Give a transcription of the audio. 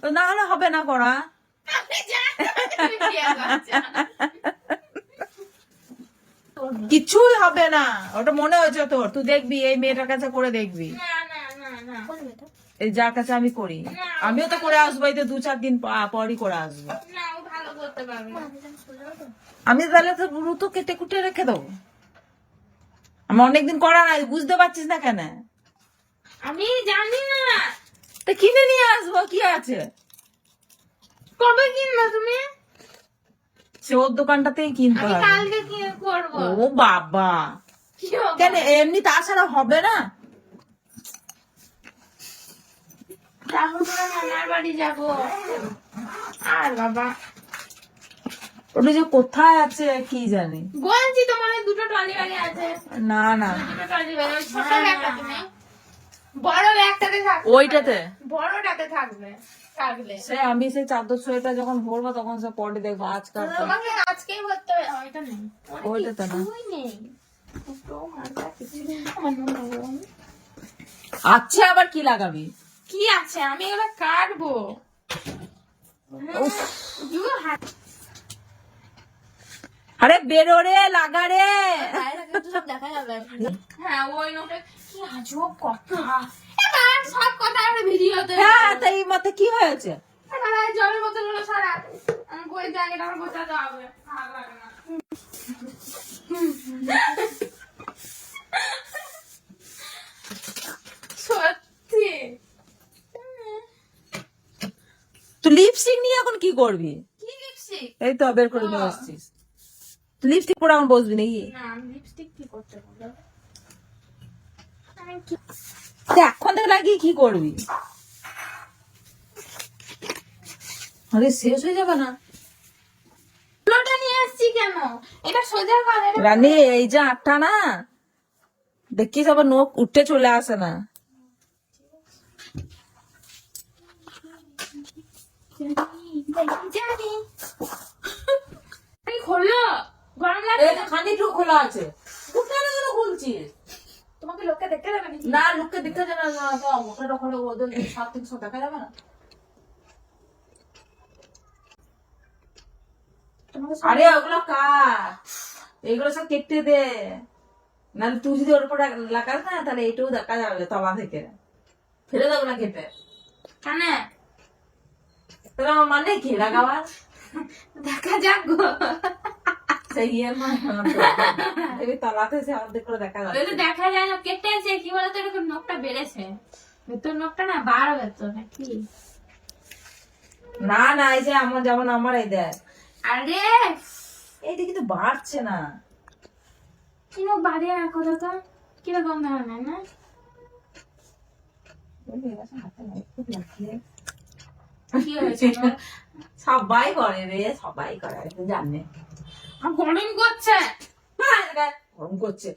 তো না হলে হবে না করা। কিছুই হবে না, ওটা মনে হয়েছে তোর, তুই দেখবি এই মেয়েটার কাছে করে দেখবি, এই যার কাছে আমি করি। আমিও তো করে আসবো, এই তো 2-4 দিন পরই করে আসবো। আমি তাহলে তো তো কেটে কুটে রেখে দেবো। আমার অনেকদিন করা নাই, বুঝতে পারছিস না কেন? আমি জানি না। তা কিনে নিয়ে আসবো, কি আছে? কবে কিনবে তুমি? সে ওর দোকানটাতেই কিনতে আমি হবে। কালকে কি করবো? ও বাবা, কি হবে? কেন এমনি তাছাড়া হবে না? যাবো তোরা মামার বাড়ি যাবো। আর বাবা ওটা যে কোথায় আছে কি জানি। বলছি তোমার ওই দুটো ট্রলি ব্যাগে আছে। না না, দুটো ট্রলি ব্যাগ, ওই ছোট ব্যাগটা তুমি বড় ব্যাগটাতে থাকবে। ওইটাতে বড়টাতে থাকবে থাকলে। সে আমি সেই চাদর সোয়েটার যখন ভরবো তখন সে পরে দেখবো। আজকাল তোমাকে আজকেই বলতে হবে। ওইটা নেই, ওইটাতে না। কিছুই নেই। দুটো মালটা কিছুই নেই। আমার মনে হয় আচ্ছা, আবার কি লাগাবি? কি আছে, আমি এগুলো কাটবো। দুটো হাত আরে বেরো রে, লাগা রে। সব দেখা যাবে। হ্যাঁ, ওই নোটে কি আজব কথা। এবার সব কথা আমরা ভিডিওতে। হ্যাঁ, তাই মাথা কি হয়েছে? এবার এই জলের বোতলগুলো সারা আমি বই জায়গাটা আমার বোঝাতে হবে। ভালো লাগে না। সত্যি তুই লিপস্টিক নিয়ে এখন কি করবি? কি লিপস্টিক? এই তো বের করে নিয়ে আসছিস। লিপস্টিক পরে আমার বসবি নাকি? না, আমি লিপস্টিক কি করতে বলবো? তুই এখন থেকে লাগিয়ে কি করবি? আরে শেষ হয়ে যাবে না? লোটা নিয়ে আসছি কেন? এটা সোজা করে। রানী, এই যে আটটা না, দেখিস আবার নখ উঠে চলে আসে না। জানি খোলো, গরম লাগছে। খানিকটু খোলা আছে, কোথায় গেলে খুলছিস? তোমাকে লোককে দেখতে দেবে নাকি? না, লোককে দেখা যাবে না, ওটা খোলো, ওদের 7-300 দেখা যাবে না। আরে ওগুলো কাট, এগুলো সব কেটে দে, নাহলে তুই যদি ওর উপর লাগাস না তাহলে এটাও দেখা যাবে তলা থেকে। ফেলে দেবো না কেটে। কেন? তাহলে আমার মানে কি লাগাবার? দেখা যাক গো। সেই ইয়ের মানে তলাতে সে অর্ধেক করে দেখা যাবে। ওইটা দেখা যায় না, কেটে আছে কি বলতো, এরকম নখটা বেড়েছে, ভেতর নখটা না বাড়বে তো নাকি? না না, এই যে আমার যেমন আমার এই দেখ, আরে এইটা কিন্তু বাড়ছে না। কিনো বাড়ে রাখো তো, কিরকম ধরনের না? কি হয়েছে? সবাই করে রে, সবাই করে, জানে। গরম করছে। গরম করছে।